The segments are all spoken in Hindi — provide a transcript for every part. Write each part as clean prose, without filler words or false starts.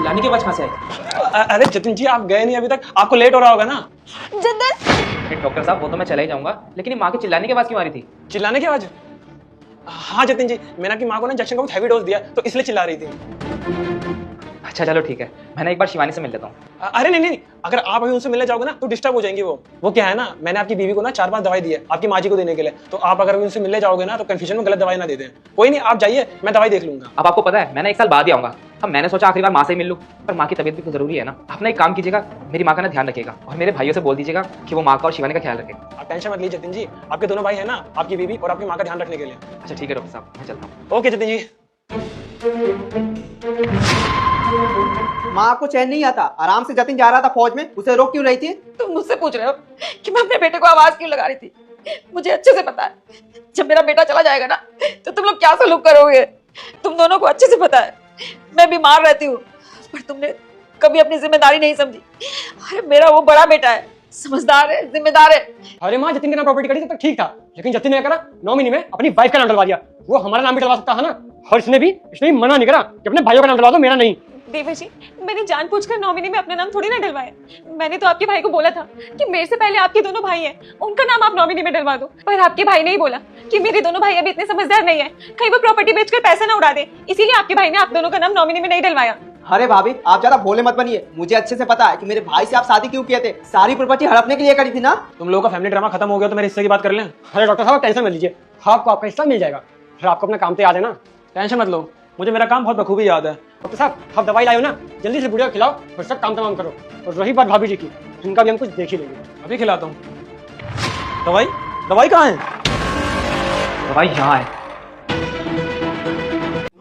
चिल्लाने की आवाज कहाँ से आई? अरे जतिन जी आप गए नहीं अभी तक, आपको लेट हो रहा होगा ना। जतिन डॉक्टर साहब वो तो मैं चला ही जाऊंगा, लेकिन ये माँ के चिल्लाने की आवाज क्यों आ रही थी? चिल्लाने की आवाज? हाँ जतिन जी, मैंने आपकी माँ को ना इंजेक्शन का बहुत हैवी डोज दिया तो इसलिए चिल्ला रही थी। अच्छा चलो ठीक है, मैं ना एक बार शिवानी से मिल लेता हूँ। अरे नहीं नहीं, अगर आप अभी उनसे मिलने जाओगे ना तो डिस्टर्ब हो जाएंगी वो क्या है ना, मैंने आपकी बीवी को ना 4 बार दवाई दी है आपकी माँ जी को देने के लिए, तो आप अगर उनसे मिलने जाओगे ना तो कंफ्यूजन में गलत दवाई ना दे दें। कोई नहीं, आप जाइए, मैं दवाई देख लूंगा। अब आपको पता है मैं ना 1 साल बाद ही आऊंगा। अब मैंने सोचा आखिरी बार माँ से ही मिल लूँ, पर माँ की तबीयत भी तो जरूरी है ना। आप ना एक काम कीजिएगा, मेरी माँ का ना ध्यान रखिएगा और मेरे भाइयों से बोल दीजिएगा कि वो माँ का और शिवानी का ख्याल रखें। आप टेंशन मत लीजिए जतिन जी, आपके दोनों भाई है ना, आपकी बीवी और आपकी माँ का ध्यान रखने के लिए। अच्छा ठीक है डॉक्टर साहब, मैं चलता हूँ। ओके जतिन जी। माँ को चैन नहीं आता, आराम से जतिन जा रहा था फौज में, उसे रोक क्यों रही थी? तुम मुझसे पूछ रहे हो कि मैं अपने बेटे को आवाज क्यों लगा रही थी? मुझे अच्छे से पता है जब मेरा बेटा चला जाएगा ना तो तुम लोग क्या सलूक करोगे। तुम दोनों को अच्छे से पता है मैं बीमार रहती हूँ, पर तुमने कभी अपनी जिम्मेदारी नहीं समझी। अरे मेरा वो बड़ा बेटा है, समझदार है, जिम्मेदार है। अरे माँ जतिन के नाम प्रॉपर्टी करी तब तक ठीक था, लेकिन जतिन ने करा नॉमिनी में अपनी वाइफ का नाम डलवा दिया। वो हमारा नाम भी डलवा सकता है ना, और इसने भी मना नहीं करा कि अपने भाइयों का नाम डलवा दो, मेरा नहीं। देवर जी, मैंने जानबूझकर नॉमिनी में अपना नाम थोड़ी ना डलवाया। मैंने तो आपके भाई को बोला था कि मेरे से पहले आपके दोनों भाई हैं, उनका नाम आप नॉमिनी में डलवा दो। पर आपके भाई ने ही बोला कि मेरे दोनों भाई अभी इतने समझदार नहीं है, कहीं वो प्रॉपर्टी बेचकर पैसा ना उड़ा दे, इसीलिए आपके भाई ने आप दोनों का नाम नॉमिनी में नहीं डलवाया। अरे भाभी आप ज्यादा भोले मत बनिए, मुझे अच्छे से पता है कि मेरे भाई से आप शादी क्यों किए थे। सारी प्रॉपर्टी हड़पने के लिए करी थी ना। तुम लोगों का फैमिली ड्रामा खत्म हो गया तो मेरे हिस्से की बात कर लें। अरे डॉक्टर साहब टेंशन मत लीजिए, आपको आपका हिस्सा मिल जाएगा। फिर आपको अपना काम तो याद है ना, टेंशन मत लो, मुझे मेरा काम बहुत बखूबी याद है। डॉक्टर साहब आप दवाई लाओ ना, जल्दी से बुढ़िया को खिलाओ और सब काम तमाम करो। और रही बात भाभी जी की, इनका भी हम कुछ देख ही लेंगे, अभी खिलाता हूँ। दवाई दवाई कहाँ है? दवाई यहाँ है।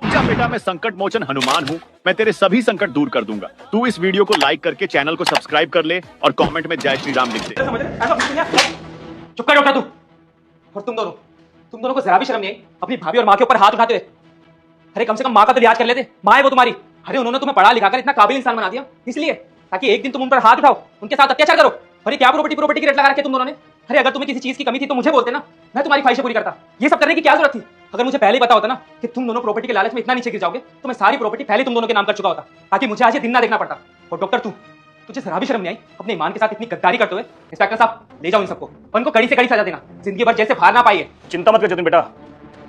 जा बेटा, मैं संकट मोचन हनुमान हूँ, मैं तेरे सभी संकट दूर कर दूंगा। तू इस वीडियो को लाइक करके चैनल को सब्सक्राइब कर ले और कमेंट में जय श्री राम लिख दे। चुप कर डॉक्टर तू। और तुम दोनों को जरा भी शर्म नहीं आई अपनी भाभी और माँ के ऊपर हाथ उठाते हुए? अरे कम से कम माँ का तो लिहाज कर लेते, माँ है वो तुम्हारी। अरे उन्होंने तुम्हें पढ़ा लिखा कर इतना काबिल इंसान बना दिया, इसलिए ताकि एक दिन तुम उन पर हाथ उठाओ, उनके साथ अत्याचार करो। अरे क्या प्रॉपर्टी की रेट लगा रखे तुम दोनों ने। अरे अगर तुम्हें किसी चीज की कमी थी तो मुझे बोलते ना, मैं तुम्हारी ख्वाहिशें पूरी करता। ये सब करने की क्या जरूरत थी? अगर मुझे पहले ही पता होता ना कि तुम दोनों प्रॉपर्टी के लालच में इतना नीचे गिर जाओगे तो मैं सारी प्रॉपर्टी पहले तुम दोनों के नाम कर चुका होता, ताकि मुझे आज ये दिन ना देखना पड़ता। और डॉक्टर तुझे जरा भी शर्म नहीं आई अपने ईमान के साथ इतनी गद्दारी करते हुए? इंस्पेक्टर साहब ले जाओ इन सबको और इनको कड़ी से कड़ी सजा देना, जिंदगी भर जैसे बाहर ना पाइए। चिंता मत कर जतिन बेटा,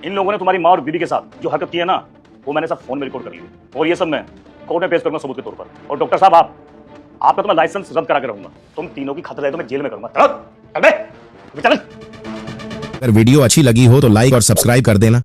इन लोगों ने तुम्हारी माँ और बीवी के साथ जो हरकत की है ना, वो मैंने सब फोन में रिकॉर्ड कर लिया और ये सब मैं कोर्ट में पेश करूंगा सबूत के तौर पर। और डॉक्टर साहब आपका तो मैं लाइसेंस रद्द करा के रहूंगा, तुम तीनों की खतरा है तो मैं जेल में करूंगा। चल अगर वीडियो अच्छी लगी हो तो लाइक और सब्सक्राइब कर देना।